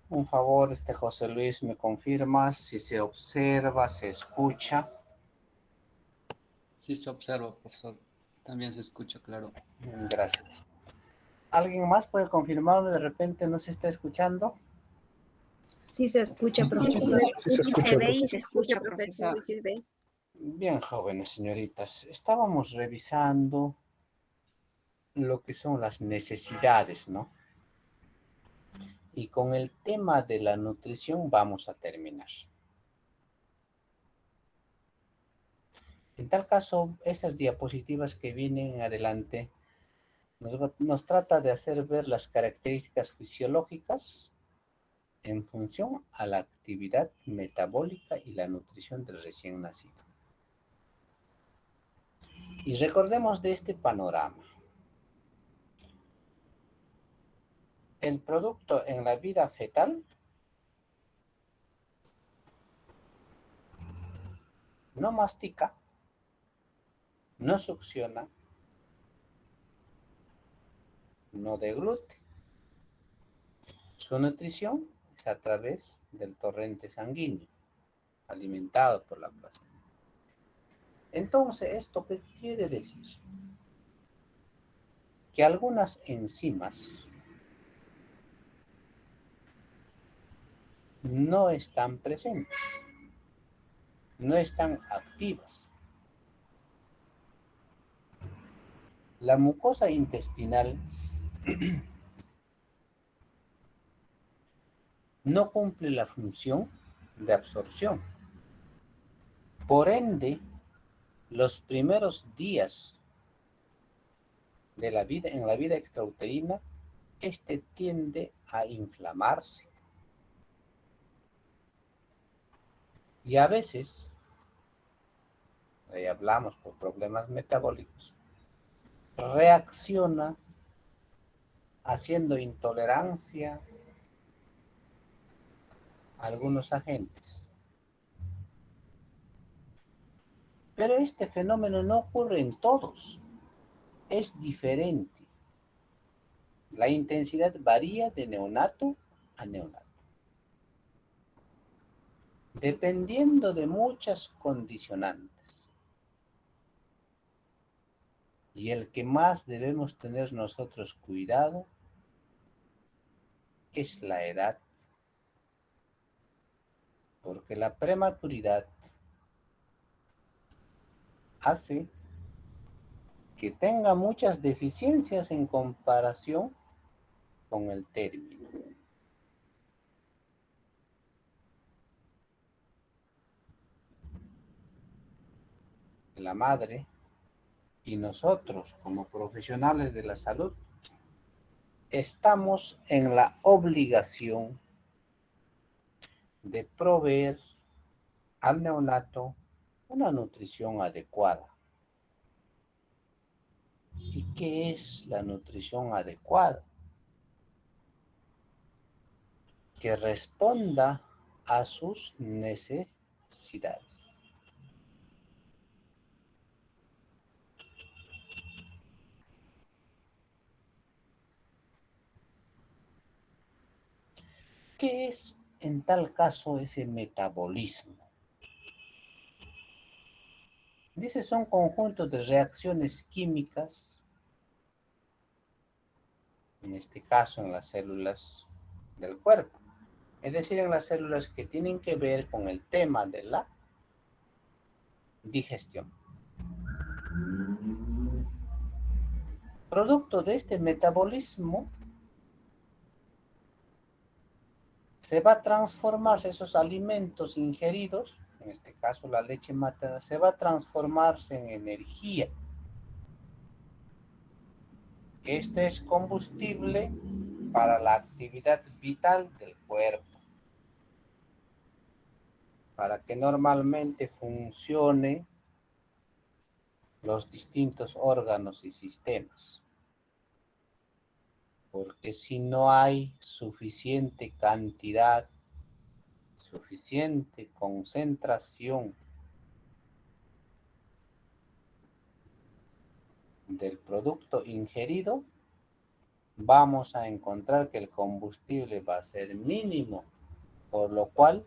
Un favor, José Luis, ¿me confirma si se observa, se escucha? Sí se observa, profesor. También se escucha, claro. Gracias. ¿Alguien más puede confirmarme? De repente no se está escuchando. Sí se escucha, Sí, profesor. se ve y se escucha, profesor. Sí se ve. Bien, jóvenes señoritas, estábamos revisando lo que son las necesidades, ¿no? Y con el tema de la nutrición vamos a terminar. En tal caso, estas diapositivas que vienen adelante nos trata de hacer ver las características fisiológicas en función a la actividad metabólica y la nutrición del recién nacido. Y recordemos de este panorama. El producto en la vida fetal no mastica, no succiona, no deglute. Su nutrición es a través del torrente sanguíneo, alimentado por la placenta. Entonces, ¿esto qué quiere decir? Que algunas enzimas no están presentes, no están activas. La mucosa intestinal no cumple la función de absorción. Por ende, los primeros días de la vida, en la vida extrauterina, tiende a inflamarse. Y a veces, ahí hablamos por problemas metabólicos, reacciona haciendo intolerancia a algunos agentes. Pero este fenómeno no ocurre en todos, es diferente. La intensidad varía de neonato a neonato, dependiendo de muchas condicionantes. Y el que más debemos tener nosotros cuidado es la edad, porque la prematuridad hace que tenga muchas deficiencias en comparación con el término. La madre y nosotros como profesionales de la salud estamos en la obligación de proveer al neonato una nutrición adecuada. ¿Y qué es la nutrición adecuada? Que responda a sus necesidades. ¿Qué es en tal caso ese metabolismo? Dice, son conjuntos de reacciones químicas, en este caso en las células del cuerpo, es decir, en las células que tienen que ver con el tema de la digestión. Producto de este metabolismo se va a transformar esos alimentos ingeridos, en este caso la leche materna, se va a transformarse en energía. Este es combustible para la actividad vital del cuerpo, para que normalmente funcione los distintos órganos y sistemas. Porque si no hay suficiente cantidad, suficiente concentración del producto ingerido, vamos a encontrar que el combustible va a ser mínimo, por lo cual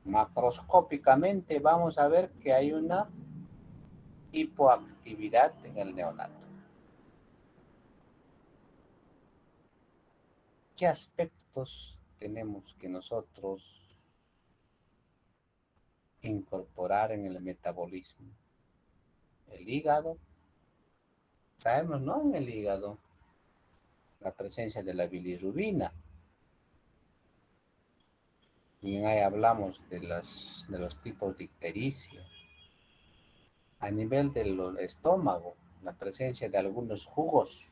macroscópicamente vamos a ver que hay una hipoactividad en el neonato. ¿Qué aspectos tenemos que nosotros incorporar en el metabolismo? El hígado, sabemos, ¿no? En el hígado, la presencia de la bilirrubina. Y ahí hablamos de los tipos de ictericia. A nivel del estómago, la presencia de algunos jugos,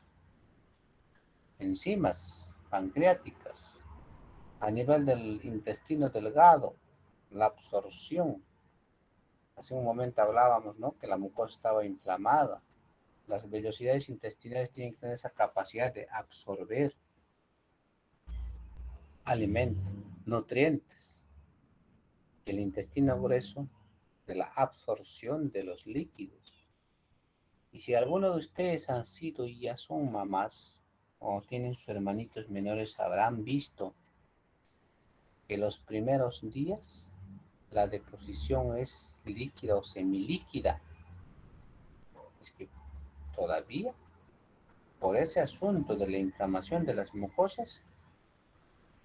enzimas pancreáticas. A nivel del intestino delgado, la absorción. Hace un momento hablábamos, ¿no? Que la mucosa estaba inflamada. Las vellosidades intestinales tienen que tener esa capacidad de absorber alimentos, nutrientes. El intestino grueso de la absorción de los líquidos. Y si alguno de ustedes han sido y ya son mamás o tienen sus hermanitos menores, habrán visto que los primeros días la deposición es líquida o semilíquida. Es que todavía, por ese asunto de la inflamación de las mucosas,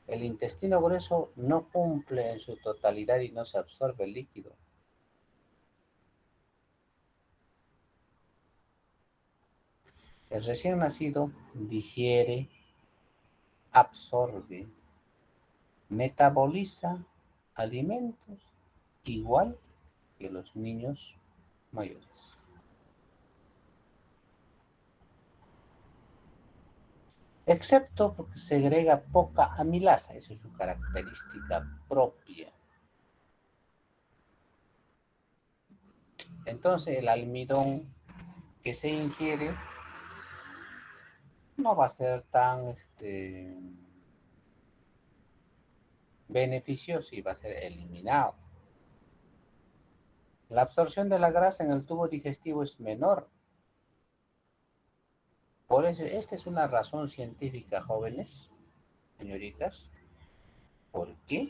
el intestino grueso no cumple en su totalidad y no se absorbe el líquido. El recién nacido digiere, absorbe, metaboliza alimentos igual que los niños mayores. Excepto porque segrega poca amilasa, esa es su característica propia. Entonces el almidón que se ingiere no va a ser tan beneficioso y va a ser eliminado. La absorción de la grasa en el tubo digestivo es menor. Por eso, esta es una razón científica, jóvenes, señoritas, por qué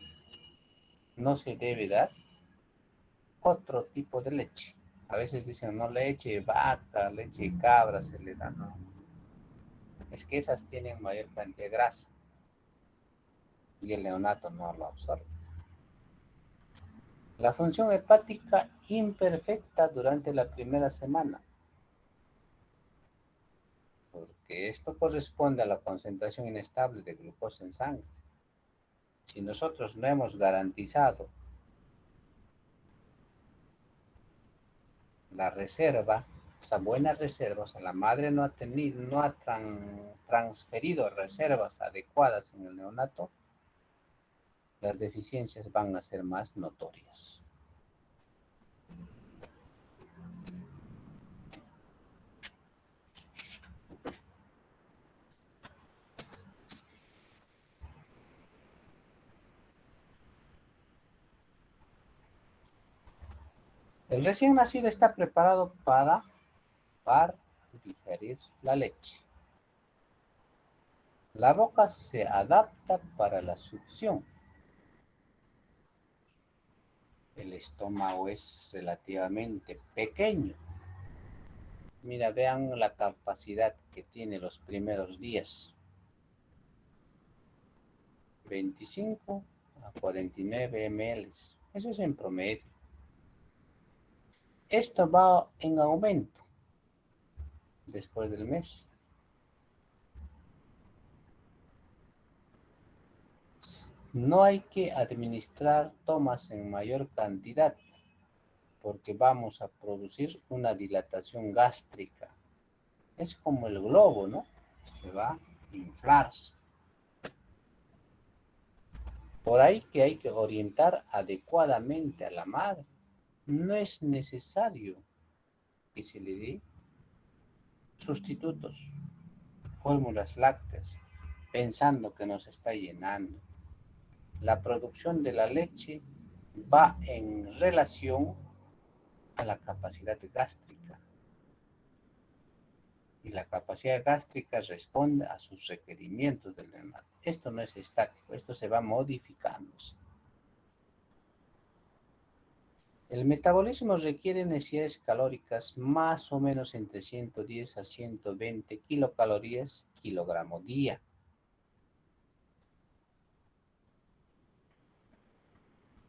no se debe dar otro tipo de leche. A veces dicen, no, leche de vaca, leche de cabra se le da, no. Es que esas tienen mayor cantidad de grasa y el neonato no lo absorbe. La función hepática imperfecta durante la primera semana, porque esto corresponde a la concentración inestable de glucosa en sangre. Si nosotros no hemos garantizado la reserva, esa buena reserva, o sea, la madre no ha transferido reservas adecuadas en el neonato, las deficiencias van a ser más notorias. El recién nacido está preparado para digerir la leche. La boca se adapta para la succión. El estómago es relativamente pequeño. Mira, vean la capacidad que tiene los primeros días. 25 a 49 ml. Eso es en promedio. Esto va en aumento después del mes. No hay que administrar tomas en mayor cantidad porque vamos a producir una dilatación gástrica. Es como el globo, ¿no? Se va a inflarse. Por ahí que hay que orientar adecuadamente a la madre. No es necesario que se le dé sustitutos, fórmulas lácteas, pensando que nos está llenando. La producción de la leche va en relación a la capacidad gástrica. y la capacidad gástrica responde a sus requerimientos del neonato. Esto no es estático, esto se va modificando. El metabolismo requiere necesidades calóricas más o menos entre 110 a 120 kilocalorías kilogramo día.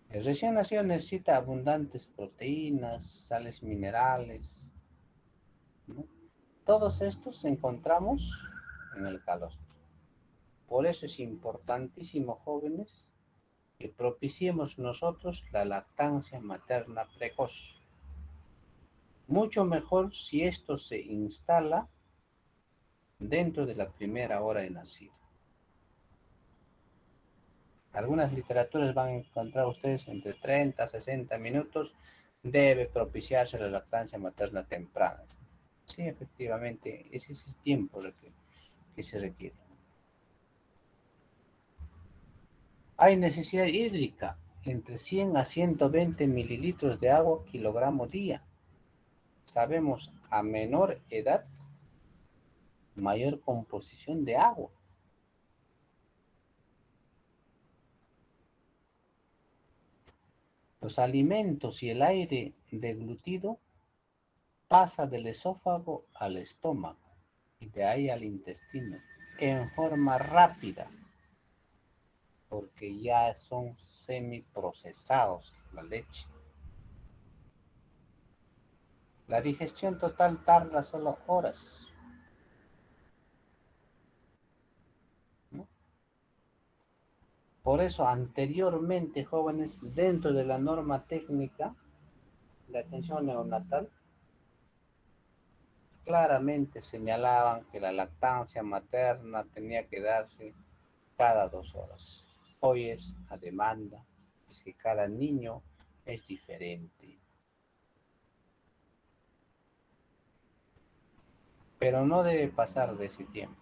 El recién nacido necesita abundantes proteínas, sales minerales, ¿no? Todos estos encontramos en el calostro. Por eso es importantísimo, jóvenes, que propiciemos nosotros la lactancia materna precoz. Mucho mejor si esto se instala dentro de la primera hora de nacido. Algunas literaturas van a encontrar ustedes entre 30 a 60 minutos. Debe propiciarse la lactancia materna temprana. Sí, efectivamente, ese es el tiempo que se requiere. Hay necesidad hídrica entre 100 a 120 mililitros de agua kilogramo día. Sabemos, a menor edad, mayor composición de agua. Los alimentos y el aire deglutido pasa del esófago al estómago y de ahí al intestino en forma rápida, porque ya son semiprocesados la leche. La digestión total tarda solo horas, ¿no? Por eso anteriormente, jóvenes, dentro de la norma técnica de atención neonatal, claramente señalaban que la lactancia materna tenía que darse cada 2 horas. Hoy es a demanda, es que cada niño es diferente. Pero no debe pasar de ese tiempo.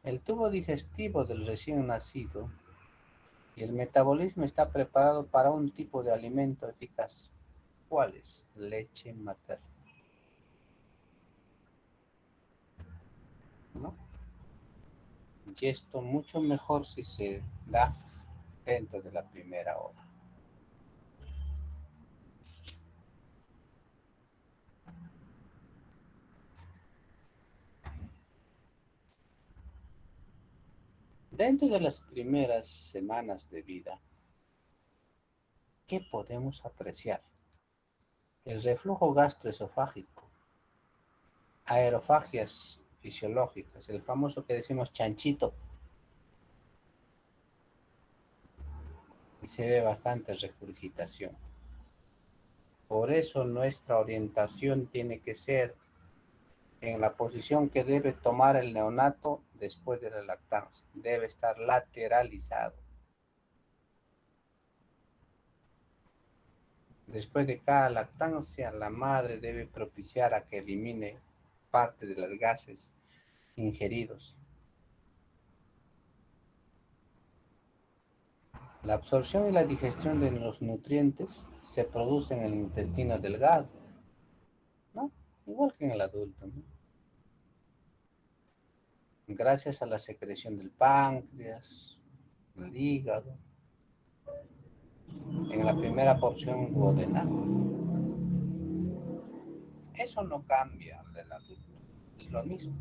El tubo digestivo del recién nacido y el metabolismo está preparado para un tipo de alimento eficaz. ¿Cuál es? Leche materna, ¿no? Y esto mucho mejor si se da dentro de la primera hora. Dentro de las primeras semanas de vida, ¿qué podemos apreciar? El reflujo gastroesofágico, aerofagias fisiológicas, el famoso que decimos chanchito, y se ve bastante regurgitación. Por eso nuestra orientación tiene que ser en la posición que debe tomar el neonato después de la lactancia. Debe estar lateralizado. Después de cada lactancia, la madre debe propiciar a que elimine parte de los gases ingeridos. La absorción y la digestión de los nutrientes se produce en el intestino delgado, ¿no? Igual que en el adulto, ¿no? Gracias a la secreción del páncreas, del hígado, en la primera porción duodenal. Eso no cambia del adulto, es lo mismo.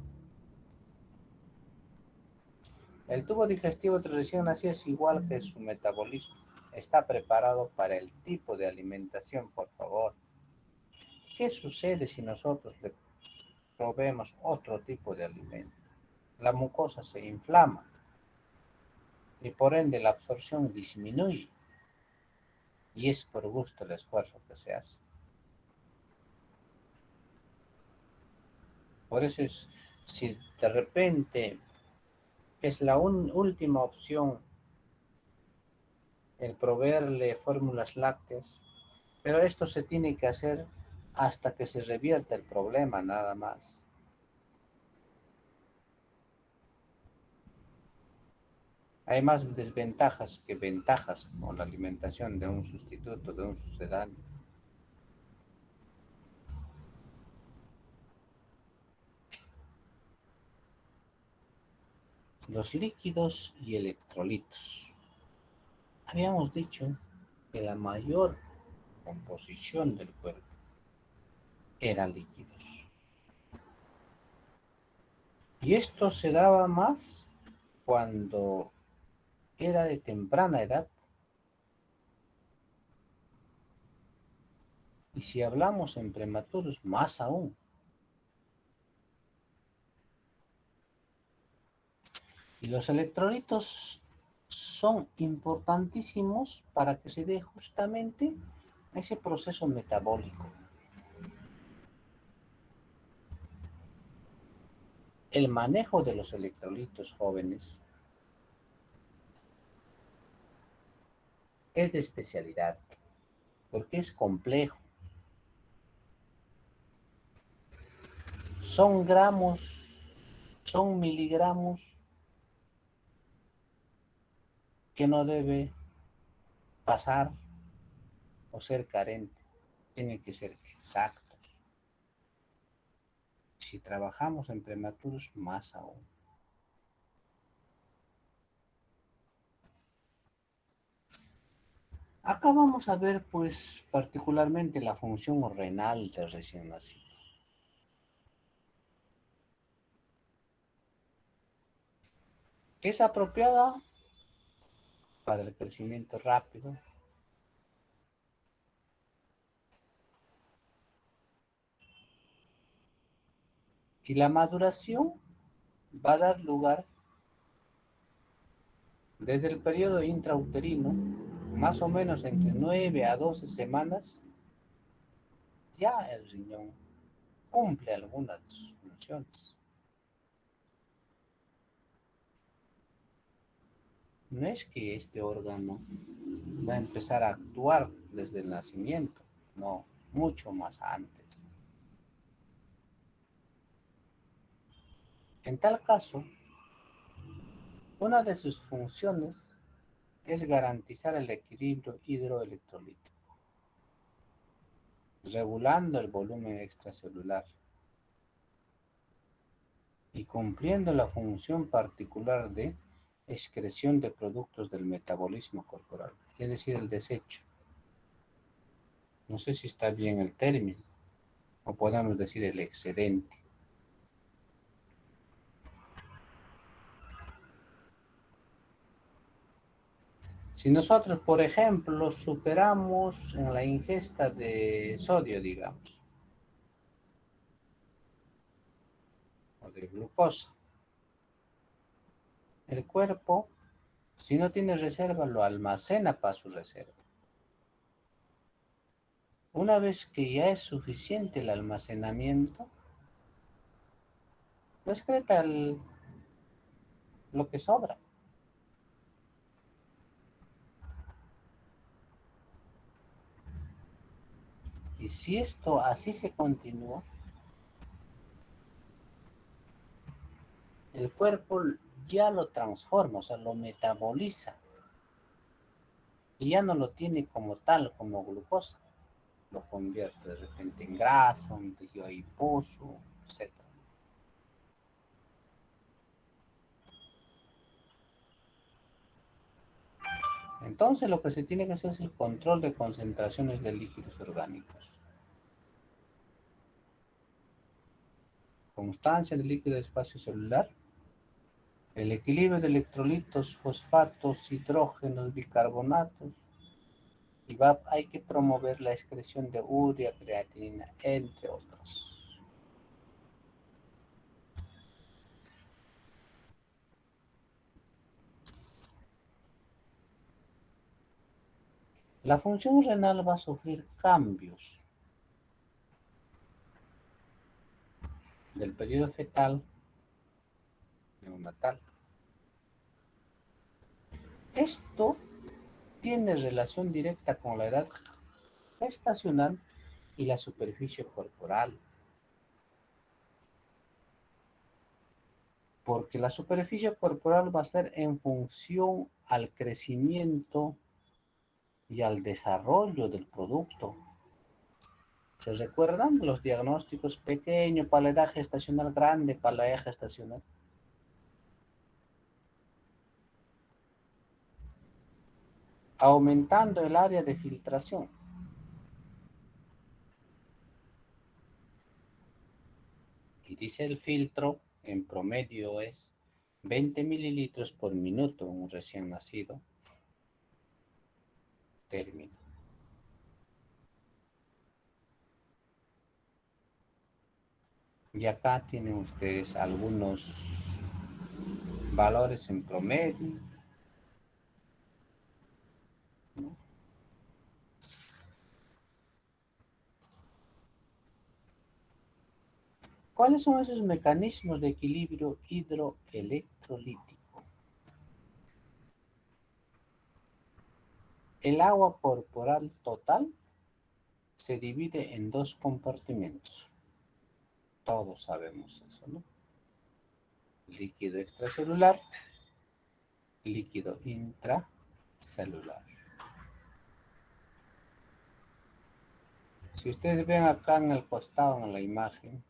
El tubo digestivo del recién nacido es igual que su metabolismo. Está preparado para el tipo de alimentación, por favor. ¿Qué sucede si nosotros le proveemos otro tipo de alimento? La mucosa se inflama y por ende la absorción disminuye. Y es por gusto el esfuerzo que se hace. Por eso es, si de repente es la última opción el proveerle fórmulas lácteas, pero esto se tiene que hacer hasta que se revierta el problema, nada más. Hay más desventajas que ventajas con la alimentación de un sustituto, de un sucedáneo. los líquidos y electrolitos. Habíamos dicho que la mayor composición del cuerpo eran líquidos. Y esto se daba más cuando era de temprana edad. Y si hablamos en prematuros, más aún. Y los electrolitos son importantísimos para que se dé justamente ese proceso metabólico. El manejo de los electrolitos jóvenes es de especialidad, porque es complejo. Son gramos, son miligramos que no debe pasar o ser carente, tienen que ser exactos. Si trabajamos en prematuros, más aún. Acá vamos a ver, pues, particularmente la función renal del recién nacido. Es apropiada para el crecimiento rápido, y la maduración va a dar lugar desde el periodo intrauterino, más o menos entre 9 a 12 semanas, ya el riñón cumple algunas de sus funciones. No es que este órgano va a empezar a actuar desde el nacimiento, no, mucho más antes. En tal caso, una de sus funciones es garantizar el equilibrio hidroelectrolítico, regulando el volumen extracelular y cumpliendo la función particular de excreción de productos del metabolismo corporal, es decir, el desecho. No sé si está bien el término, o podemos decir el excedente. Si nosotros, por ejemplo, superamos en la ingesta de sodio, digamos, o de glucosa, el cuerpo, si no tiene reserva, lo almacena para su reserva. Una vez que ya es suficiente el almacenamiento, lo excreta lo que sobra. Y si esto así se continúa, el cuerpo ya lo transforma, o sea, lo metaboliza. Y ya no lo tiene como tal, como glucosa. Lo convierte de repente en grasa, un tejido adiposo, etc. Entonces lo que se tiene que hacer es el control de concentraciones de líquidos orgánicos. Constancia del líquido de espacio celular, el equilibrio de electrolitos, fosfatos, hidrógenos, bicarbonatos, y hay que promover la excreción de urea, creatinina, entre otros. La función renal va a sufrir cambios del periodo fetal neonatal. Esto tiene relación directa con la edad gestacional y la superficie corporal, porque la superficie corporal va a ser en función al crecimiento y al desarrollo del producto. ¿Se recuerdan los diagnósticos pequeño para la edad gestacional, grande para la edad gestacional? aumentando el área de filtración. Y dice el filtro, en promedio es 20 mililitros por minuto en un recién nacido. Término. Y acá tienen ustedes algunos valores en promedio, ¿no? ¿Cuáles son esos mecanismos de equilibrio hidroelectrolítico? El agua corporal total se divide en dos compartimentos. Todos sabemos eso, ¿no? Líquido extracelular, líquido intracelular. Si ustedes ven acá en el costado en la imagen,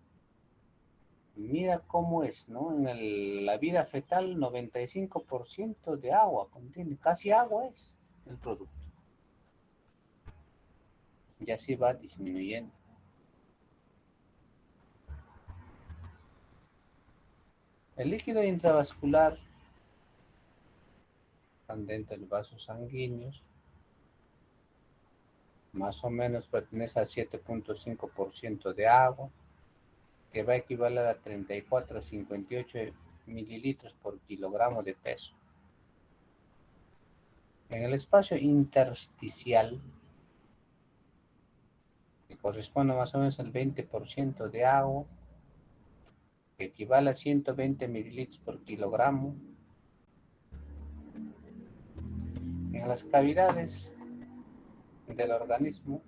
mira cómo es, ¿no? En la vida fetal, 95% de agua contiene, casi agua es el producto. Y así va disminuyendo. El líquido intravascular, están dentro de los vasos sanguíneos, más o menos pertenece al 7.5% de agua, que va a equivaler a 34 a 58 mililitros por kilogramo de peso. En el espacio intersticial, que corresponde más o menos al 20% de agua, que equivale a 120 mililitros por kilogramo. En las cavidades del organismo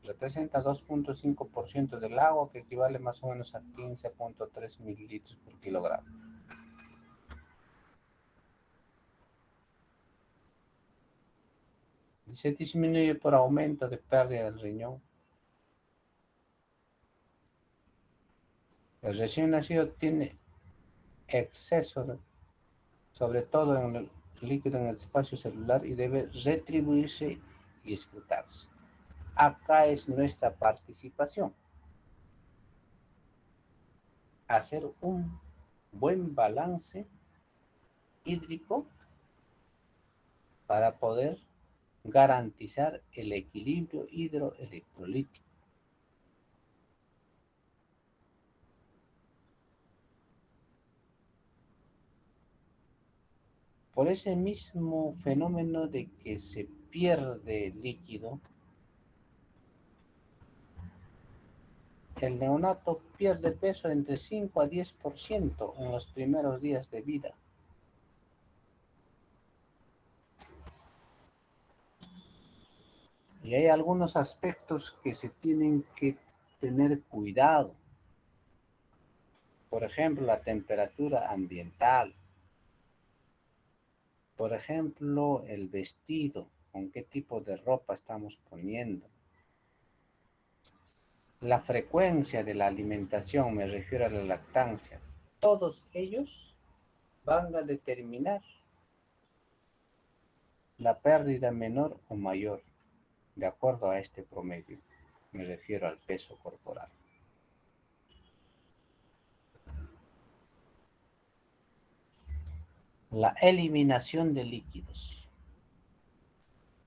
representa 2.5% del agua, que equivale más o menos a 15.3 mililitros por kilogramo. Y se disminuye por aumento de pérdida del riñón. El recién nacido tiene exceso, sobre todo en el líquido en el espacio celular, y debe retribuirse y excretarse. Acá es nuestra participación. Hacer un buen balance hídrico para poder garantizar el equilibrio hidroelectrolítico. Por ese mismo fenómeno de que se pierde líquido, el neonato pierde peso entre 5 a 10% en los primeros días de vida. Y hay algunos aspectos que se tienen que tener cuidado. Por ejemplo, la temperatura ambiental. Por ejemplo, el vestido, con qué tipo de ropa estamos poniendo. La frecuencia de la alimentación, me refiero a la lactancia. Todos ellos van a determinar la pérdida menor o mayor, de acuerdo a este promedio. Me refiero al peso corporal. La eliminación de líquidos.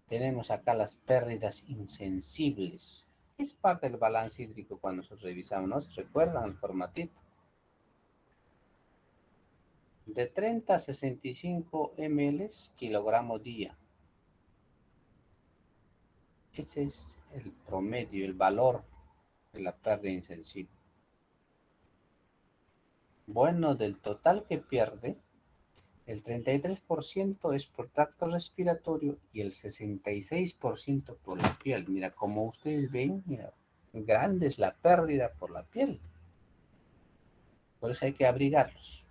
Tenemos acá las pérdidas insensibles. Es parte del balance hídrico cuando nosotros revisamos, ¿no? ¿Se recuerdan el formativo? De 30 a 65 ml kilogramo día. Ese es el promedio, el valor de la pérdida insensible. Bueno, del total que pierde, el 33% es por tracto respiratorio y el 66% por la piel. Mira, como ustedes ven, mira, grande es la pérdida por la piel. Por eso hay que abrigarlos.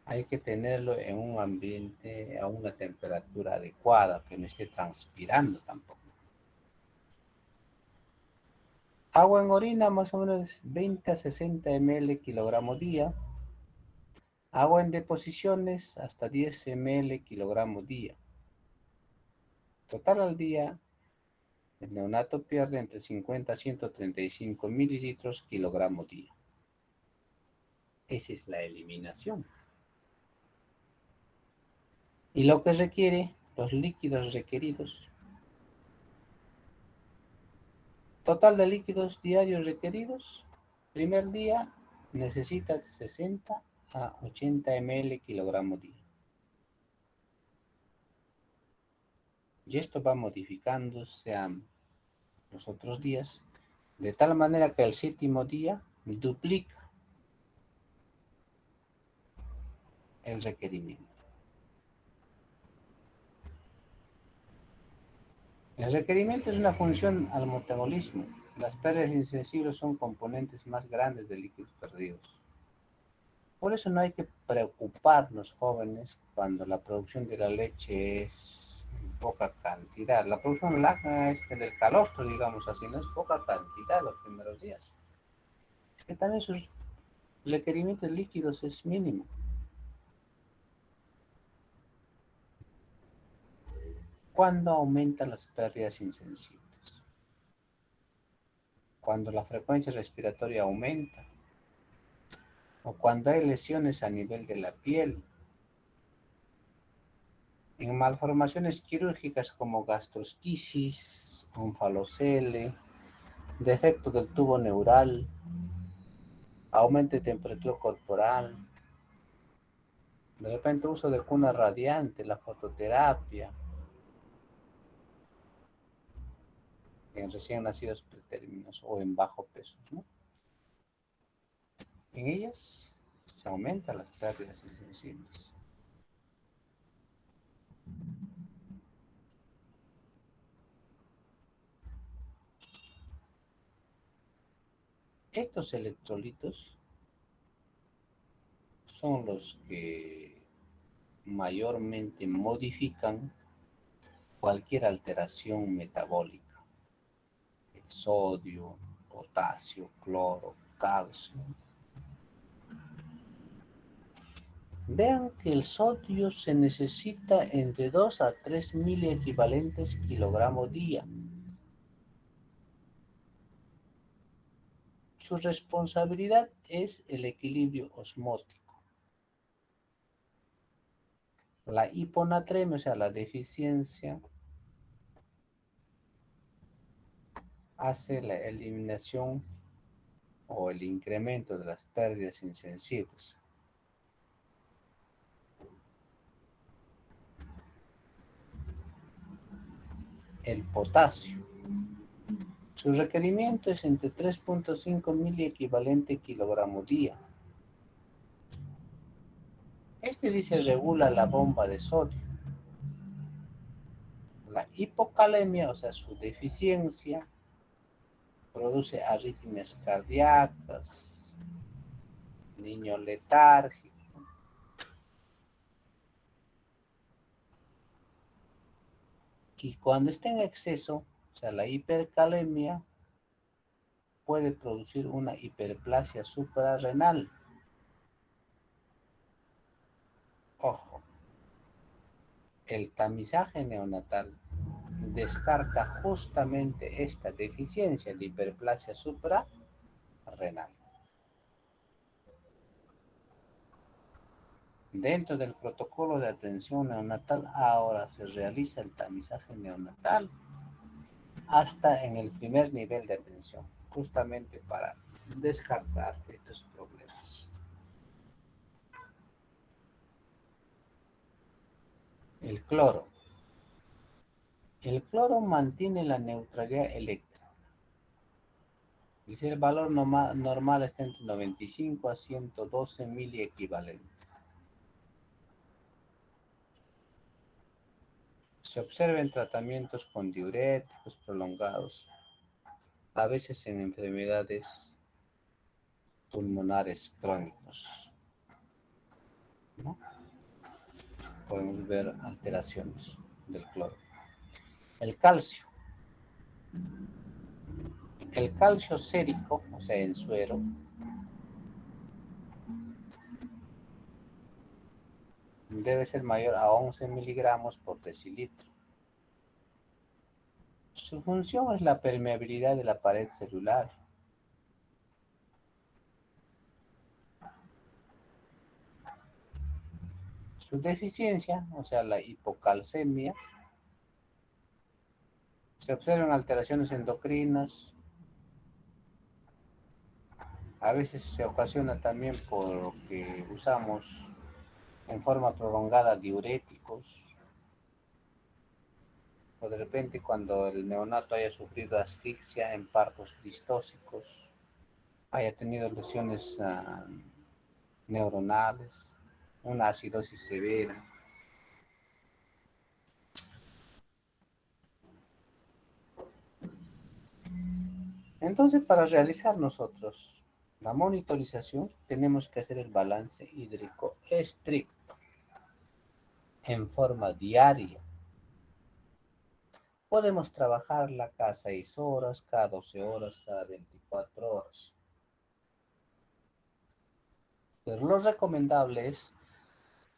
Hay que tenerlo en un ambiente a una temperatura adecuada, que no esté transpirando tampoco. Agua en orina, más o menos 20 a 60 ml kilogramo día. Agua en deposiciones hasta 10 ml kilogramo día. Total al día, el neonato pierde entre 50 a 135 mililitros kilogramo día. Esa es la eliminación. Y lo que requiere, los líquidos requeridos. Total de líquidos diarios requeridos. Primer día necesita 60 a 80 ml kilogramo día. Y esto va modificándose a los otros días, de tal manera que el séptimo día duplica el requerimiento. El requerimiento es una función al metabolismo. Las pérdidas insensibles son componentes más grandes de líquidos perdidos. Por eso no hay que preocuparnos, jóvenes, cuando la producción de la leche es en poca cantidad. La producción del calostro, digamos así, no es poca cantidad los primeros días. Es que también sus requerimientos líquidos es mínimo. ¿Cuándo aumentan las pérdidas insensibles? Cuando la frecuencia respiratoria aumenta o cuando hay lesiones a nivel de la piel, en malformaciones quirúrgicas como gastrosquisis, onfalocele, defecto del tubo neural, aumento de temperatura corporal, de repente uso de cuna radiante, la fototerapia, en recién nacidos pretérminos o en bajo peso, ¿no? En ellas se aumentan las pérdidas insensibles. Estos electrolitos son los que mayormente modifican cualquier alteración metabólica. El sodio, potasio, cloro, calcio. Vean que el sodio se necesita entre 2 a 3 miliequivalentes kilogramo día. Su responsabilidad es el equilibrio osmótico. La hiponatremia, o sea, la deficiencia, hace la eliminación o el incremento de las pérdidas insensibles. El potasio. Su requerimiento es entre 3.5 miliequivalente kilogramo día. Este dice regula la bomba de sodio. La hipocalemia, o sea, su deficiencia, produce arritmias cardíacas, niño letárgico. Y cuando está en exceso, o sea, la hipercalemia, puede producir una hiperplasia suprarrenal. Ojo, el tamizaje neonatal descarta justamente esta deficiencia de hiperplasia suprarrenal. Dentro del protocolo de atención neonatal ahora se realiza el tamizaje neonatal hasta en el primer nivel de atención, justamente para descartar estos problemas. El cloro. El cloro mantiene la neutralidad eléctrica. Dice el valor normal está entre 95 a 112 miliequivalentes. Se observa en tratamientos con diuréticos prolongados, a veces en enfermedades pulmonares crónicos, ¿no? Podemos ver alteraciones del cloro. El calcio. El calcio sérico, o sea, en suero, debe ser mayor a 11 miligramos por decilitro. Su función es la permeabilidad de la pared celular. Su deficiencia, o sea, la hipocalcemia, se observan alteraciones endocrinas. A veces se ocasiona también porque usamos en forma prolongada diuréticos, o de repente cuando el neonato haya sufrido asfixia en partos distóxicos, haya tenido lesiones neuronales, una acidosis severa. Entonces, para realizar nosotros la monitorización, tenemos que hacer el balance hídrico estricto en forma diaria. Podemos trabajarla cada 6 horas, cada 12 horas, cada 24 horas. Pero lo recomendable es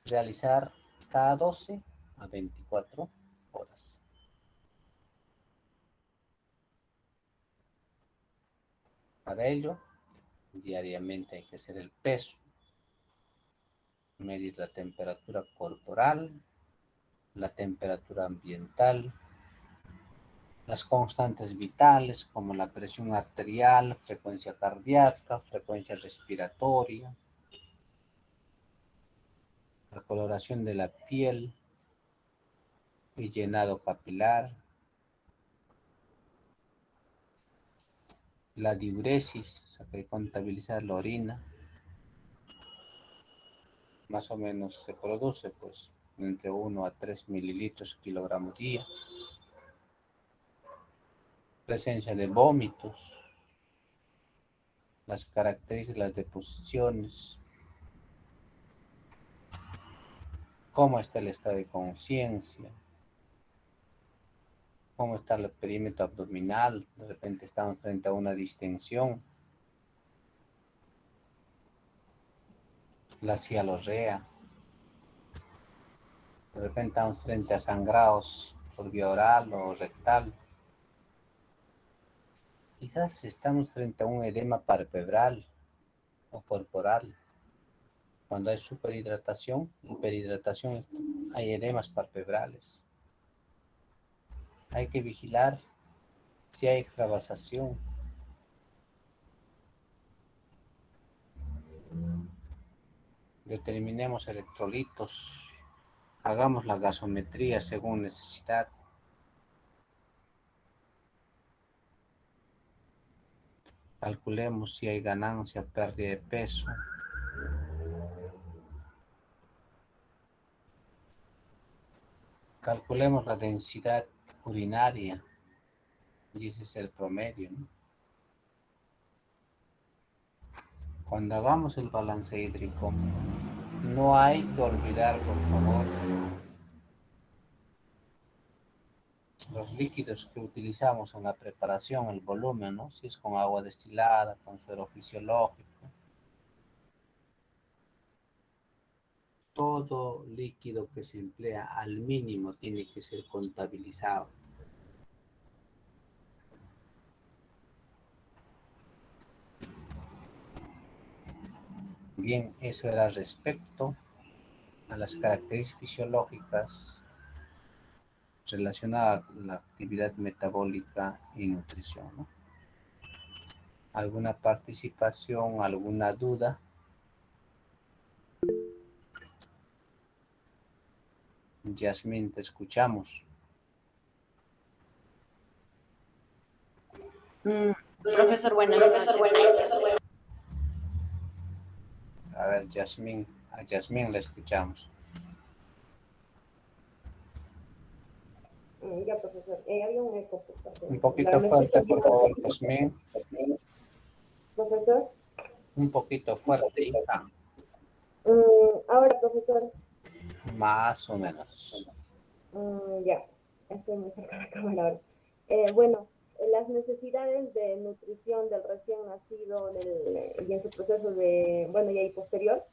realizar cada 12 a 24 horas. Para ello, diariamente hay que hacer el peso, medir la temperatura corporal, la temperatura ambiental, las constantes vitales como la presión arterial, frecuencia cardíaca, frecuencia respiratoria, la coloración de la piel y llenado capilar, la diuresis, o sea que hay que contabilizar la orina. Más o menos se produce pues entre 1 a 3 mililitros kilogramo día. Presencia de vómitos, las características, las deposiciones, cómo está el estado de conciencia, cómo está el perímetro abdominal, de repente estamos frente a una distensión, la cialorrea, de repente estamos frente a sangrados por vía oral o rectal, quizás estamos frente a un edema palpebral o corporal. Cuando hay superhidratación, hiperhidratación, hay edemas palpebrales. Hay que vigilar si hay extravasación. Determinemos electrolitos. Hagamos la gasometría según necesidad. Calculemos si hay ganancia, pérdida de peso. Calculemos la densidad urinaria. Y ese es el promedio, ¿no? Cuando hagamos el balance hídrico, no hay que olvidar, por favor, los líquidos que utilizamos en la preparación, el volumen, ¿no? Si es con agua destilada, con suero fisiológico. Todo líquido que se emplea al mínimo tiene que ser contabilizado. Bien, eso era respecto a las características fisiológicas relacionadas a la actividad metabólica y nutrición, ¿no? ¿Alguna participación, alguna duda? Yasmín, te escuchamos. Profesor, buenas noches. A ver, Yasmín, a Yasmín la escuchamos. Ya, profesor. Había un eco. Un poquito fuerte, por favor, Yasmín. Profesor. Un poquito fuerte, hija. Ahora, profesor. Más o menos. Ya, estoy muy cerca de la cámara ahora. Bueno, las necesidades de nutrición del recién nacido y en su proceso de, bueno, y ahí posterior,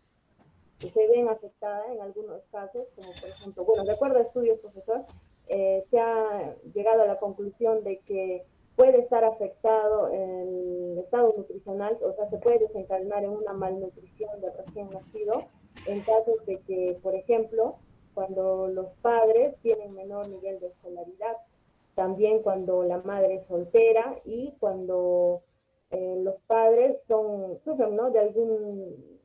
se ven afectadas en algunos casos, como por ejemplo, bueno, de acuerdo a estudios, profesor, se ha llegado a la conclusión de que puede estar afectado el estado nutricional, o sea, se puede desencadenar en una malnutrición del recién nacido, en casos de que, por ejemplo, cuando los padres tienen menor nivel de escolaridad, también cuando la madre es soltera y cuando los padres sufren, ¿no?, de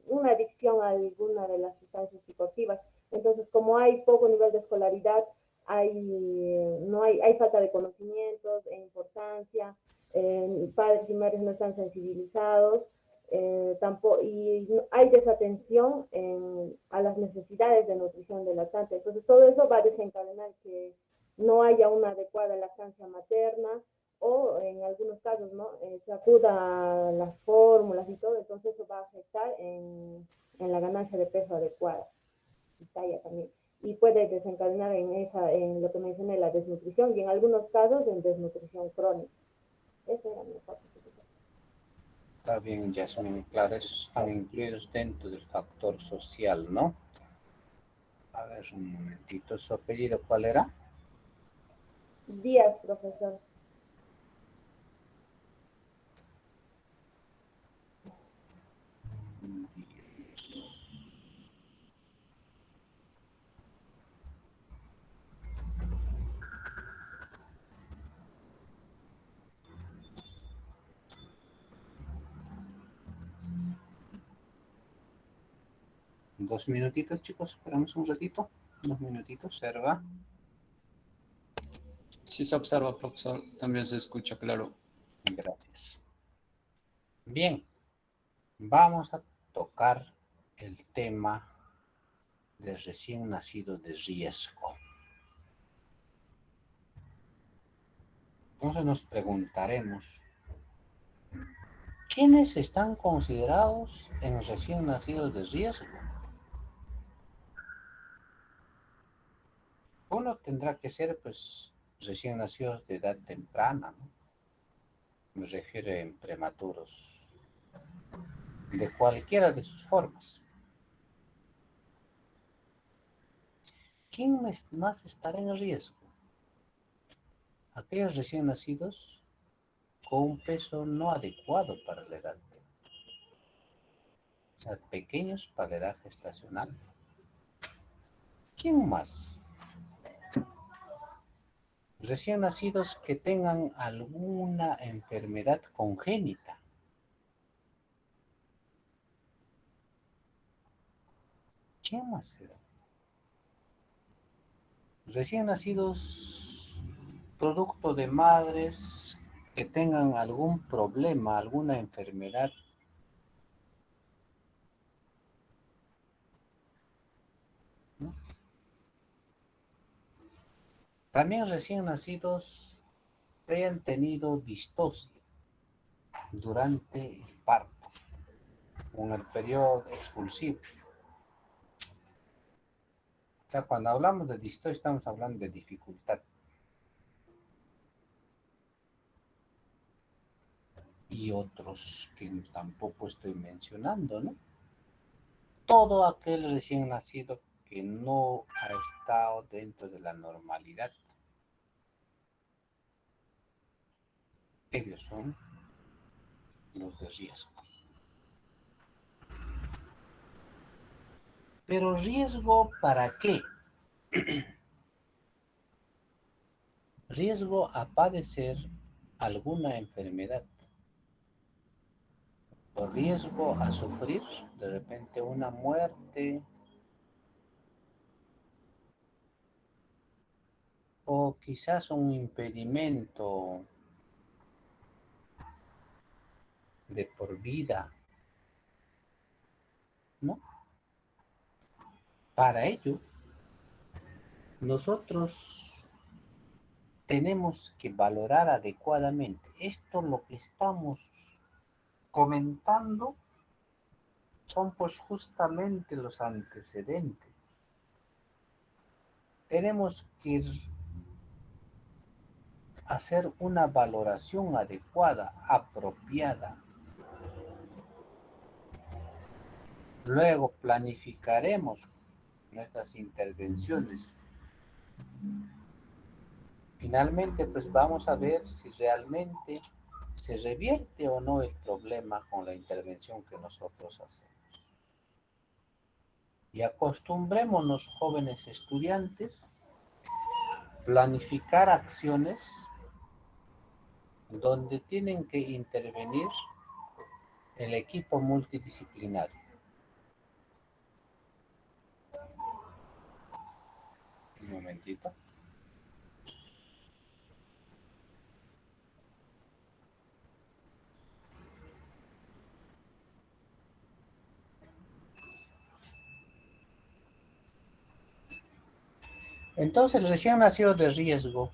una adicción a alguna de las sustancias psicoactivas. Entonces, como hay poco nivel de escolaridad, hay falta de conocimientos e importancia, padres y madres no están sensibilizados, y hay desatención a las necesidades de nutrición del lactante. Entonces, todo eso va a desencadenar que no haya una adecuada lactancia materna, o en algunos casos, ¿no?, se acuda a las fórmulas y todo, entonces eso va a afectar en la ganancia de peso adecuada y talla también. Y puede desencadenar en lo que mencioné, la desnutrición, y en algunos casos en desnutrición crónica. Esa era mi participación. Está bien, Yasmin, claro, esos están incluidos dentro del factor social, ¿no? A ver, un momentito, ¿su apellido cuál era? Díaz, profesor. Dos minutitos, chicos, esperamos un ratito. 2 minutitos, serva. Sí se observa, profesor. También se escucha claro. Gracias. Bien, vamos a tocar el tema de recién nacido de riesgo. Entonces nos preguntaremos, ¿quiénes están considerados en recién nacidos de riesgo? Uno tendrá que ser, pues, recién nacidos de edad temprana, ¿no? Me refiero en prematuros, de cualquiera de sus formas. ¿Quién más estará en riesgo? Aquellos recién nacidos con un peso no adecuado para la edad, o sea, pequeños para la edad gestacional. ¿Quién más? Recién nacidos que tengan alguna enfermedad congénita. ¿Quién más será? Recién nacidos producto de madres que tengan algún problema, alguna enfermedad. ¿No? También recién nacidos que hayan tenido distosia durante el parto, en el periodo expulsivo. O sea, cuando hablamos de distosia estamos hablando de dificultad. Y otros que tampoco estoy mencionando, ¿no? Todo aquel recién nacido que no ha estado dentro de la normalidad. Ellos son los de riesgo. Pero riesgo ¿para qué? Riesgo a padecer alguna enfermedad. O riesgo a sufrir de repente una muerte. O quizás un impedimento de por vida, ¿no? Para ello, nosotros tenemos que valorar adecuadamente. Esto lo que estamos comentando son pues justamente los antecedentes. Tenemos que hacer una valoración adecuada, apropiada. Luego planificaremos nuestras intervenciones. Finalmente, pues vamos a ver si realmente se revierte o no el problema con la intervención que nosotros hacemos. Y acostumbrémonos, jóvenes estudiantes, planificar acciones donde tienen que intervenir el equipo multidisciplinario. Un momentito. Entonces, el recién nacido de riesgo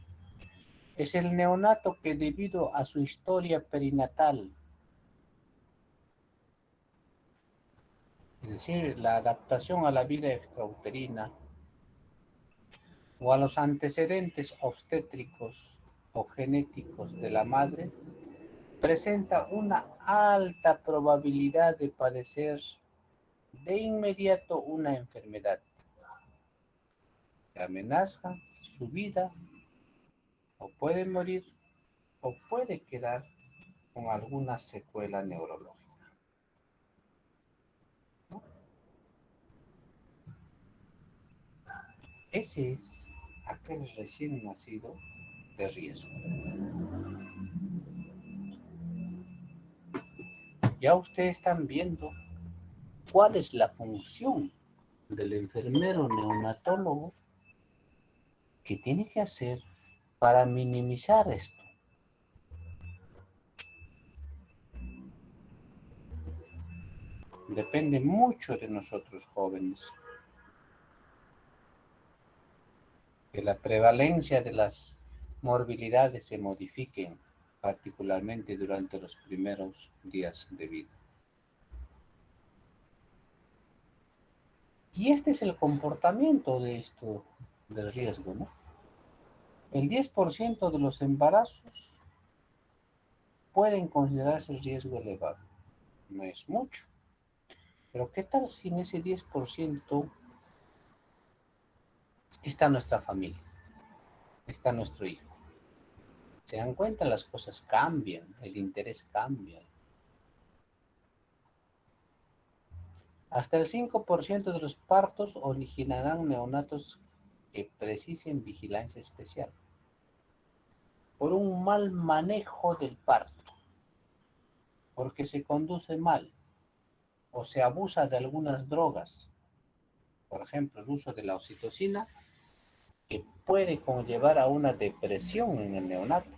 es el neonato que, debido a su historia perinatal, es decir, la adaptación a la vida extrauterina o a los antecedentes obstétricos o genéticos de la madre, presenta una alta probabilidad de padecer de inmediato una enfermedad que amenaza su vida, o puede morir o puede quedar con alguna secuela neurológica, ¿no? Ese es aquel recién nacido de riesgo. Ya ustedes están viendo cuál es la función del enfermero neonatólogo que tiene que hacer para minimizar esto. Depende mucho de nosotros, jóvenes, que la prevalencia de las morbilidades se modifiquen, particularmente durante los primeros días de vida. Y este es el comportamiento de esto del riesgo, ¿no? El 10% de los embarazos pueden considerarse riesgo elevado. No es mucho. Pero ¿qué tal si en ese 10% está nuestra familia? Está nuestro hijo. ¿Se dan cuenta? Las cosas cambian, el interés cambia. Hasta el 5% de los partos originarán neonatos que precisen vigilancia especial por un mal manejo del parto, porque se conduce mal o se abusa de algunas drogas, por ejemplo, el uso de la oxitocina, que puede conllevar a una depresión en el neonato.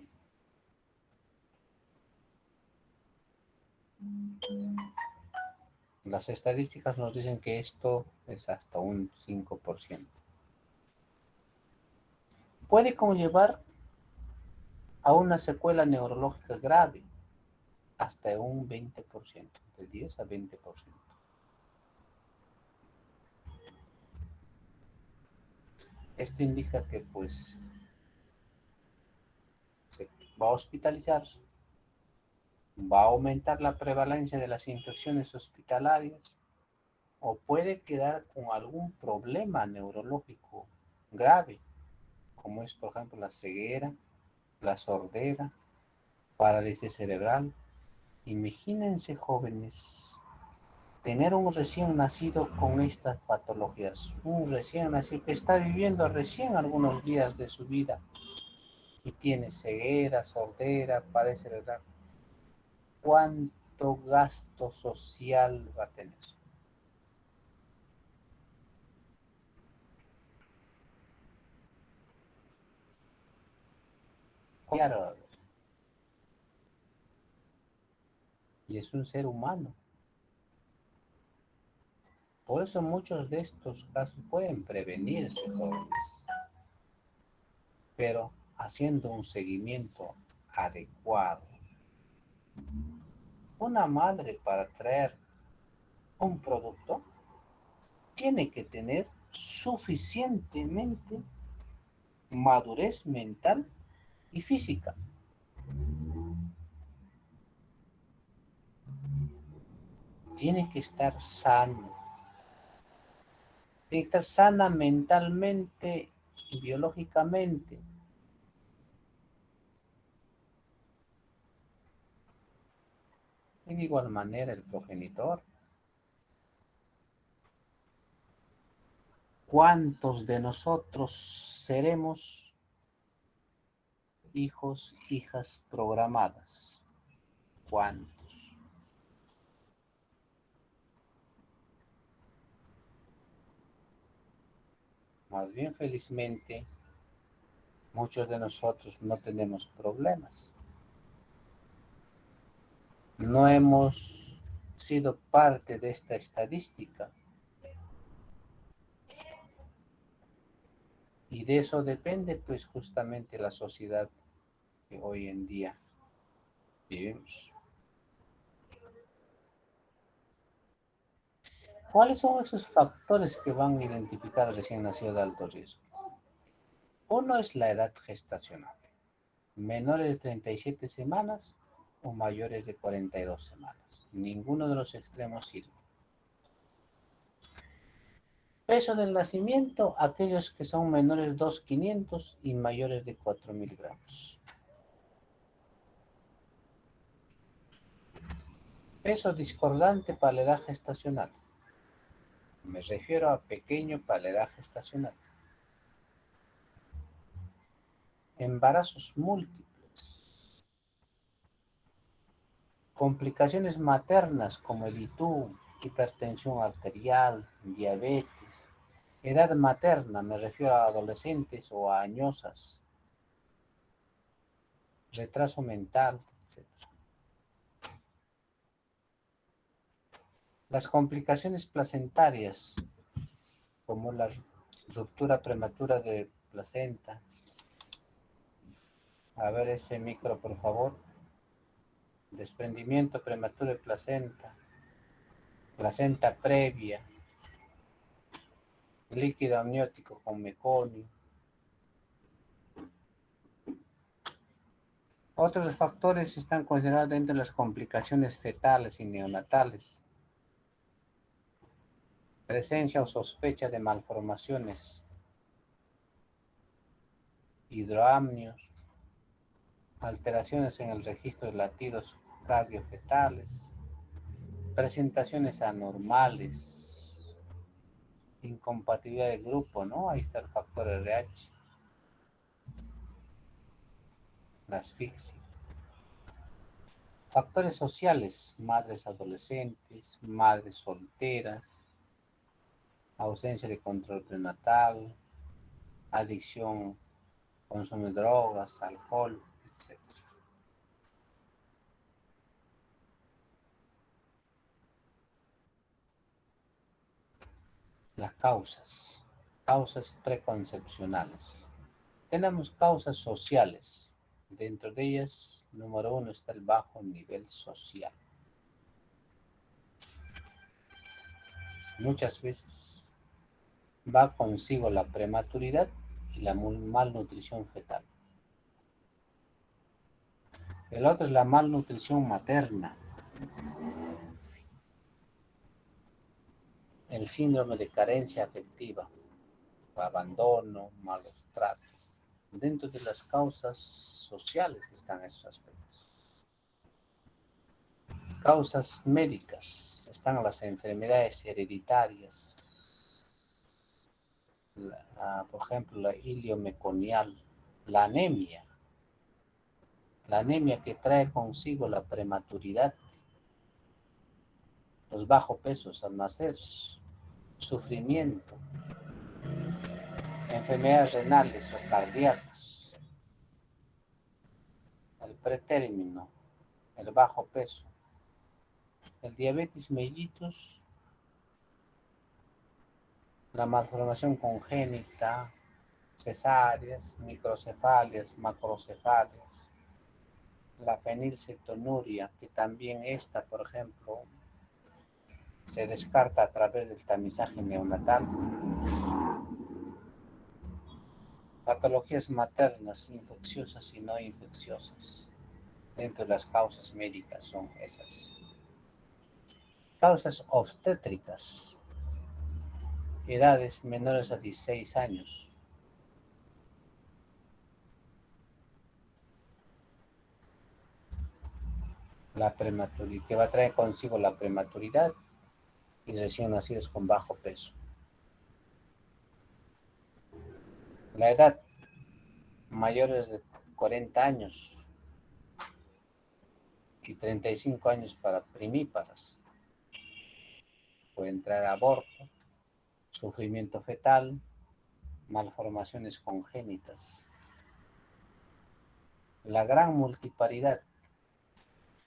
Las estadísticas nos dicen que esto es hasta un 5%. Puede conllevar a una secuela neurológica grave, hasta un 20%, de 10 a 20%. Esto indica que pues se va a hospitalizar, va a aumentar la prevalencia de las infecciones hospitalarias o puede quedar con algún problema neurológico grave, como es por ejemplo la ceguera, la sordera, parálisis cerebral. Imagínense, jóvenes, tener un recién nacido con estas patologías, un recién nacido que está viviendo recién algunos días de su vida y tiene ceguera, sordera, parálisis cerebral. ¿Cuánto gasto social va a tener? Claro, y es un ser humano. Por eso muchos de estos casos pueden prevenirse, jóvenes, pero haciendo un seguimiento adecuado. Una madre, para traer un producto, tiene que tener suficientemente madurez mental y física. Tiene que estar sano, Tiene que estar sana mentalmente y biológicamente. Y de igual manera el progenitor. ¿Cuántos de nosotros seremos hijos, hijas programadas? ¿Cuántos? Más bien, felizmente, muchos de nosotros no tenemos problemas. No hemos sido parte de esta estadística. Y de eso depende, pues, justamente la sociedad que hoy en día vivimos. ¿Cuáles son esos factores que van a identificar al recién nacido de alto riesgo? Uno es la edad gestacional, menores de 37 semanas o mayores de 42 semanas. Ninguno de los extremos sirve. Peso del nacimiento, aquellos que son menores de 2.500 y mayores de 4.000 gramos. Peso discordante para la edad gestacional. Me refiero a pequeño para la edad gestacional. Embarazos múltiples. Complicaciones maternas como el ITU, hipertensión arterial, diabetes. Edad materna, me refiero a adolescentes o a añosas. Retraso mental, etc. Las complicaciones placentarias, como la ruptura prematura de placenta. A ver ese micro, por favor. Desprendimiento prematuro de placenta, placenta previa, líquido amniótico con meconio. Otros factores están considerados dentro de las complicaciones fetales y neonatales. Presencia o sospecha de malformaciones, hidroamnios, alteraciones en el registro de latidos cardiofetales, presentaciones anormales, incompatibilidad de grupo, ¿no? Ahí está el factor RH, la asfixia. Factores sociales, madres adolescentes, madres solteras, ausencia de control prenatal, adicción, consumo de drogas, alcohol, etc. Las causas preconcepcionales. Tenemos causas sociales. Dentro de ellas, número 1 está el bajo nivel social. Muchas veces va consigo la prematuridad y la malnutrición fetal. El otro es la malnutrición materna. El síndrome de carencia afectiva, abandono, malos tratos. Dentro de las causas sociales están esos aspectos. Causas médicas están las enfermedades hereditarias, por ejemplo, la iliomeconial, la anemia que trae consigo la prematuridad, los bajos pesos al nacer, sufrimiento, enfermedades renales o cardíacas, el pretérmino, el bajo peso, el diabetes mellitus, la malformación congénita, cesáreas, microcefalias, macrocefalias, la fenilcetonuria, que también esta, por ejemplo, se descarta a través del tamizaje neonatal. Patologías maternas, infecciosas y no infecciosas. Dentro de las causas médicas son esas. Causas obstétricas. edades menores a 16 años. La prematuridad, que va a traer consigo la prematuridad y recién nacidos con bajo peso. La edad mayores de 40 años y 35 años para primíparas. Puede entrar aborto, sufrimiento fetal, malformaciones congénitas. La gran multiparidad,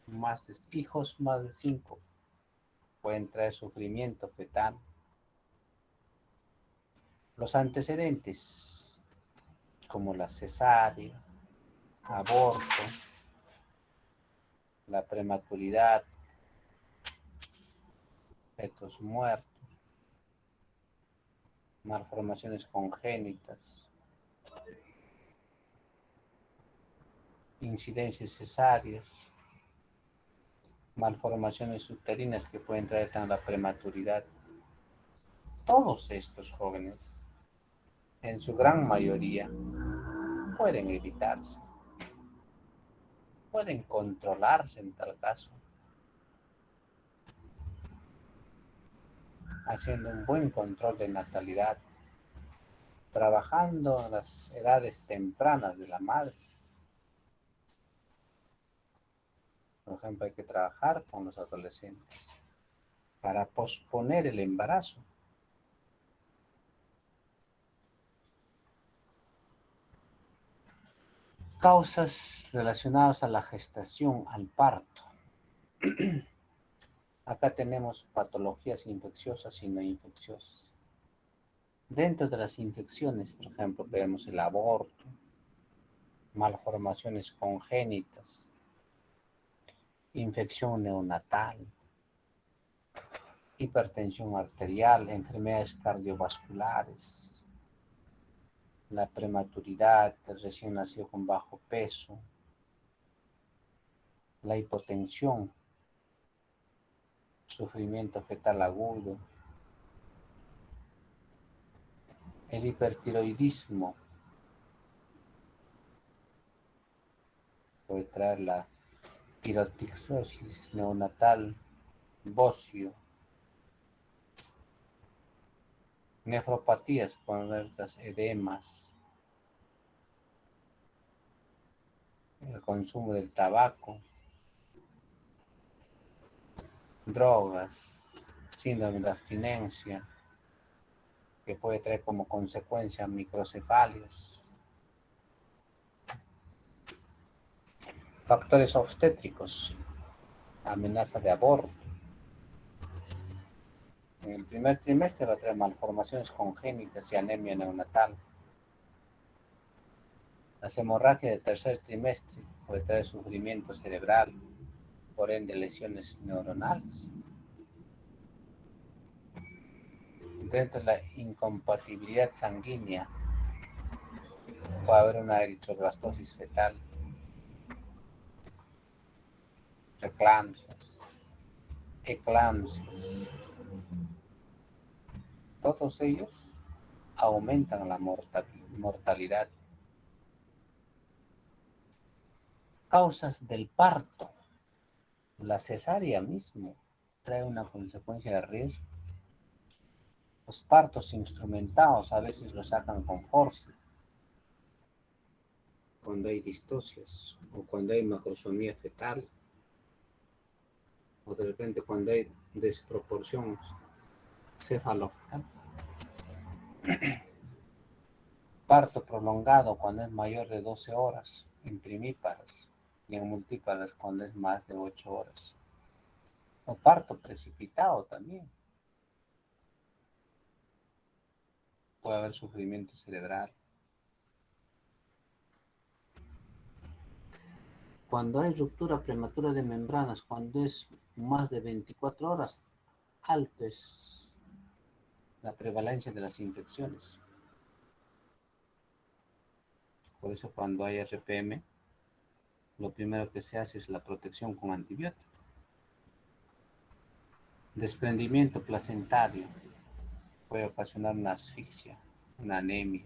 más de hijos, más de 5, pueden traer sufrimiento fetal. Los antecedentes, como la cesárea, aborto, la prematuridad, fetos muertos, malformaciones congénitas, incidencias cesáreas, malformaciones uterinas que pueden traer también la prematuridad. Todos estos jóvenes, en su gran mayoría, pueden evitarse, pueden controlarse en tal caso, haciendo un buen control de natalidad, trabajando en las edades tempranas de la madre. Por ejemplo, hay que trabajar con los adolescentes para posponer el embarazo. Causas relacionadas a la gestación, al parto. Acá tenemos patologías infecciosas y no infecciosas. Dentro de las infecciones, por ejemplo, vemos el aborto, malformaciones congénitas, infección neonatal, hipertensión arterial, enfermedades cardiovasculares, la prematuridad, el recién nacido con bajo peso, la hipotensión, sufrimiento fetal agudo, el hipertiroidismo, puede traer la tiroticosis neonatal, bocio, nefropatías, pueden haber las edemas, el consumo del tabaco, drogas, síndrome de abstinencia, que puede traer como consecuencia microcefalias, factores obstétricos, amenaza de aborto. En el primer trimestre va a traer malformaciones congénitas y anemia neonatal. Las hemorragias del tercer trimestre puede traer sufrimiento cerebral, por ende lesiones neuronales. Dentro de la incompatibilidad sanguínea puede haber una eritroblastosis fetal, preeclampsias, eclampsias. Todos ellos aumentan la mortalidad. Causas del parto. La cesárea mismo trae una consecuencia de riesgo. Los partos instrumentados a veces los sacan con force, cuando hay distocias o cuando hay macrosomía fetal o de repente cuando hay desproporción cefalofetal. Parto prolongado cuando es mayor de 12 horas en primíparas y en multíparas cuando es más de 8 horas. O parto precipitado también. Puede haber sufrimiento cerebral. Cuando hay ruptura prematura de membranas, cuando es más de 24 horas, alto es la prevalencia de las infecciones. Por eso cuando hay RPM, lo primero que se hace es la protección con antibiótico. Desprendimiento placentario puede ocasionar una asfixia, una anemia.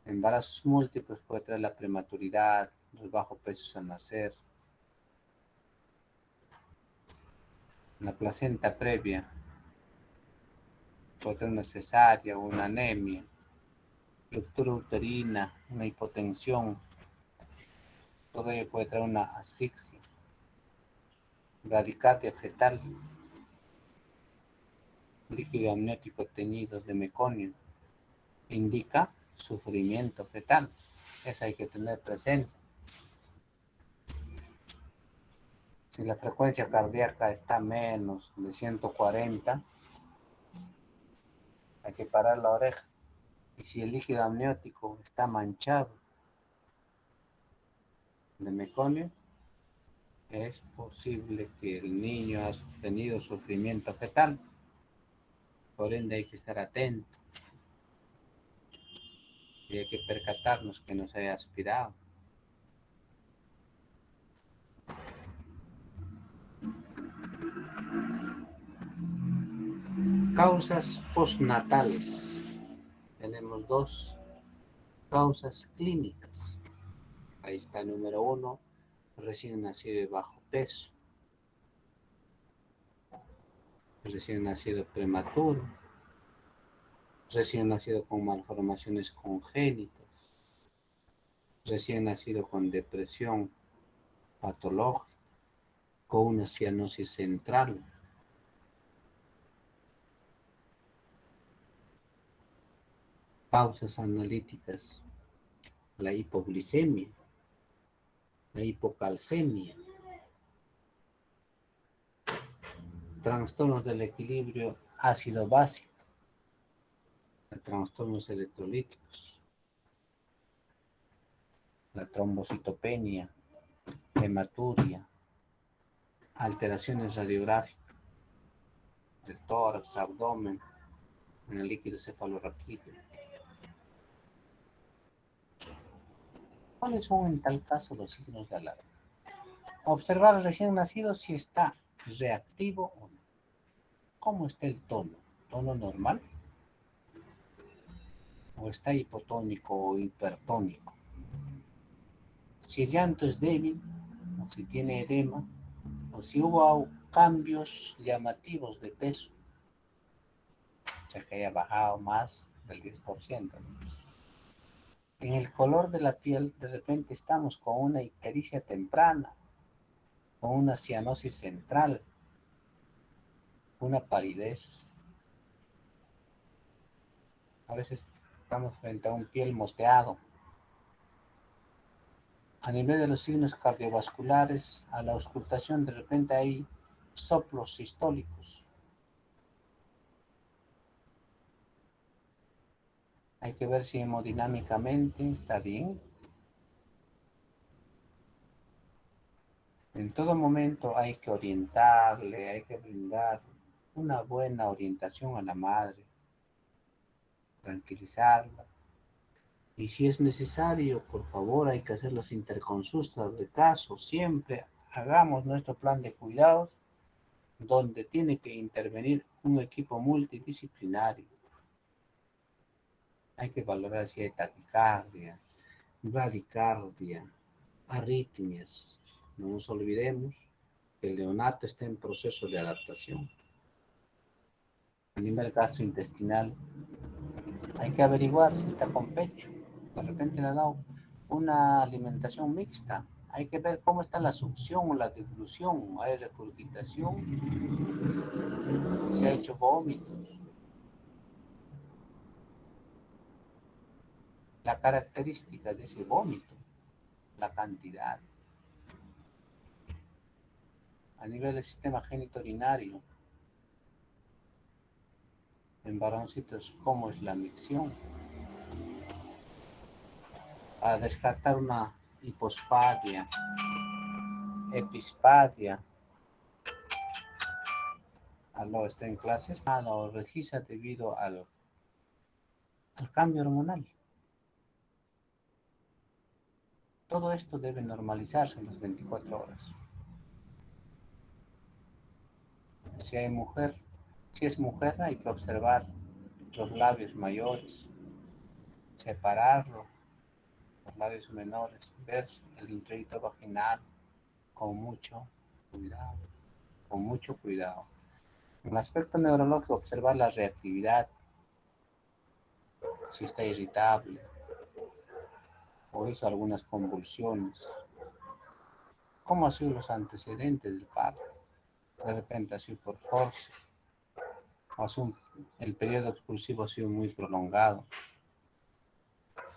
Embarazos múltiples puede traer la prematuridad, los bajos pesos al nacer, la placenta previa puede tener una cesárea o una anemia, ruptura uterina, una hipotensión, todo ello puede traer una asfixia, bradicardia fetal, líquido amniótico teñido de meconio, indica sufrimiento fetal. Eso hay que tener presente. Si la frecuencia cardíaca está menos de 140, hay que parar la oreja. Y si el líquido amniótico está manchado de meconio, es posible que el niño ha tenido sufrimiento fetal. Por ende hay que estar atento y hay que percatarnos que no se haya aspirado. Causas postnatales. Tenemos dos causas clínicas. Ahí está el número 1, recién nacido de bajo peso, recién nacido prematuro, recién nacido con malformaciones congénitas, recién nacido con depresión patológica, con una cianosis central. Causas analíticas: la hipoglicemia, la hipocalcemia, trastornos del equilibrio ácido-básico, trastornos electrolíticos, la trombocitopenia, hematuria, alteraciones radiográficas del tórax, abdomen, en el líquido cefalorraquídeo. ¿Cuáles son en tal caso los signos de alarma? Observar al recién nacido si está reactivo o no. ¿Cómo está el tono? ¿Tono normal? ¿O está hipotónico o hipertónico? Si el llanto es débil, o si tiene edema, o si hubo cambios llamativos de peso, o sea que haya bajado más del 10%. En el color de la piel, de repente estamos con una ictericia temprana, con una cianosis central, una palidez. A veces estamos frente a un piel moteado. A nivel de los signos cardiovasculares, a la auscultación de repente hay soplos sistólicos. Hay que ver si hemodinámicamente está bien. En todo momento hay que orientarle, hay que brindar una buena orientación a la madre, tranquilizarla. Y si es necesario, por favor, hay que hacer las interconsultas de caso. Siempre hagamos nuestro plan de cuidados donde tiene que intervenir un equipo multidisciplinario. Hay que valorar si hay taquicardia, bradicardia, arritmias. No nos olvidemos que el neonato está en proceso de adaptación. A nivel gastrointestinal, hay que averiguar si está con pecho. De repente le ha dado una alimentación mixta. Hay que ver cómo está la succión o la deglución. Hay regurgitación, se ha hecho vómitos. La característica de ese vómito, la cantidad. A nivel del sistema genitourinario, en varoncitos, cómo es la micción. Para descartar una hipospadia, epispadia. Aló, está en clases. O regisa debido al cambio hormonal. Todo esto debe normalizarse en las 24 horas. Si hay mujer, Si es mujer, hay que observar los labios mayores, separarlo, los labios menores, ver el introito vaginal con mucho cuidado, con mucho cuidado. En el aspecto neurológico, observar la reactividad, si está irritable o hizo algunas convulsiones. ¿Cómo han sido los antecedentes del parto? De repente ha sido por force, el periodo expulsivo ha sido muy prolongado.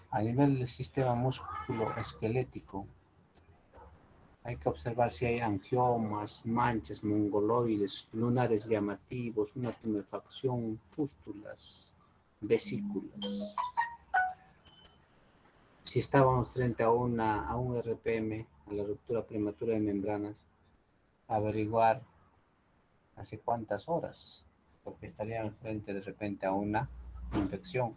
A nivel del sistema músculo-esquelético, hay que observar si hay angiomas, manchas mongoloides, lunares llamativos, una tumefacción, pústulas, vesículas. Si estábamos frente a un RPM, a la ruptura prematura de membranas, averiguar hace cuántas horas, porque estaríamos frente de repente a una infección.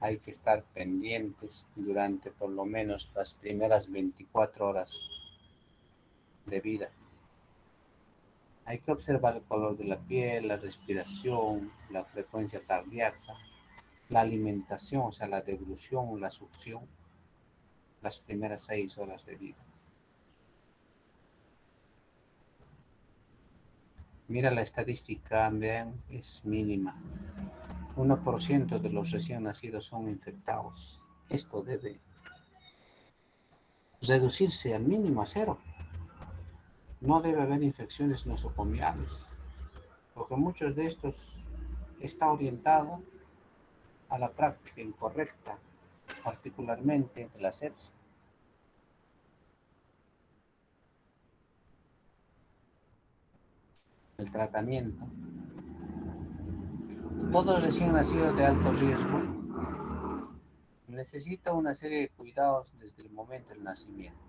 Hay que estar pendientes durante por lo menos las primeras 24 horas de vida. Hay que observar el color de la piel, la respiración, la frecuencia cardíaca, la alimentación, o sea, la deglución, la succión, las primeras 6 horas de vida. Mira la estadística, vean, es mínima. 1% de los recién nacidos son infectados. Esto debe reducirse al mínimo a 0. No debe haber infecciones nosocomiales, porque muchos de estos está orientado a la práctica incorrecta, particularmente de la sepsis. El tratamiento. Todo recién nacido de alto riesgo necesita una serie de cuidados desde el momento del nacimiento.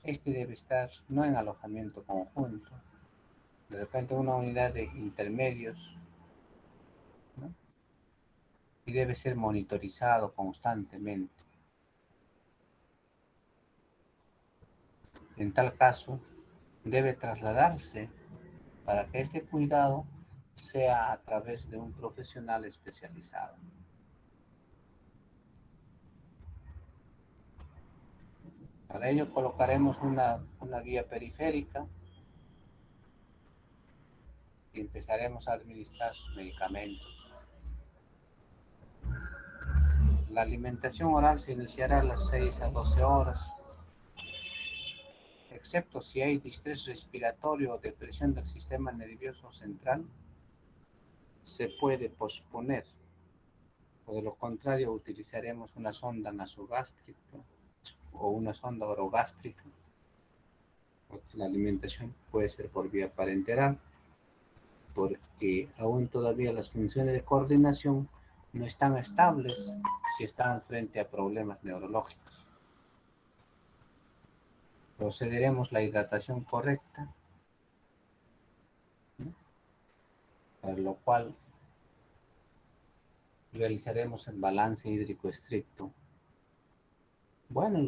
Este debe estar no en alojamiento conjunto, de repente una unidad de intermedios, ¿no? Y debe ser monitorizado constantemente. En tal caso, debe trasladarse para que este cuidado sea a través de un profesional especializado. Para ello colocaremos una guía periférica y empezaremos a administrar sus medicamentos. La alimentación oral se iniciará a las 6 a 12 horas, excepto si hay distrés respiratorio o depresión del sistema nervioso central, se puede posponer, o de lo contrario utilizaremos una sonda nasogástrica o una sonda orogástrica. La alimentación puede ser por vía parenteral, porque aún todavía las funciones de coordinación no están estables si están frente a problemas neurológicos. Procederemos la hidratación correcta, ¿no? Para lo cual realizaremos el balance hídrico estricto. Bueno,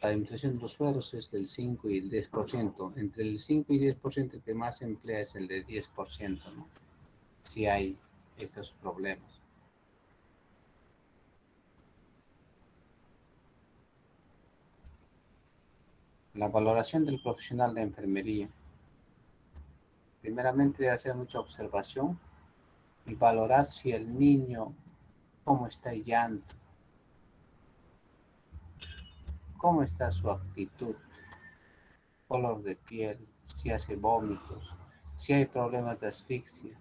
la administración de los sueros es del 5 y el 10%. Entre el 5 y 10% que más se emplea es el de 10%, ¿no? Si hay estos problemas. La valoración del profesional de enfermería. Primeramente debe hacer mucha observación y valorar si el niño, cómo está el llanto, cómo está su actitud, color de piel, si hace vómitos, si hay problemas de asfixia,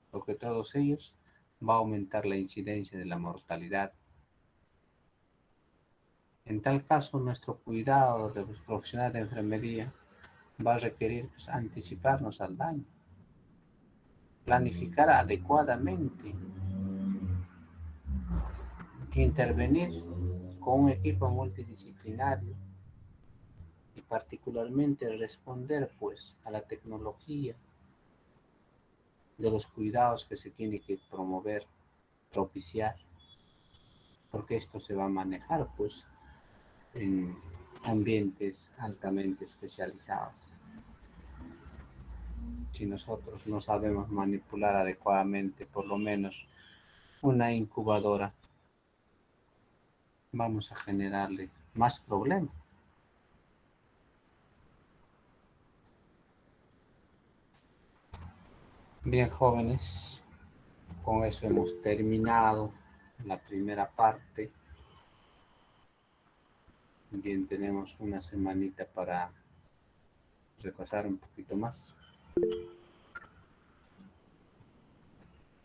porque todos ellos va a aumentar la incidencia de la mortalidad. En tal caso, nuestro cuidado de los profesionales de enfermería va a requerir anticiparnos al daño, planificar adecuadamente, intervenir con un equipo multidisciplinario y particularmente responder pues a la tecnología de los cuidados que se tiene que promover, propiciar, porque esto se va a manejar pues en ambientes altamente especializados. Si nosotros no sabemos manipular adecuadamente, por lo menos una incubadora, vamos a generarle más problemas. Bien, jóvenes, con eso hemos terminado la primera parte. Bien, tenemos una semanita para repasar un poquito más.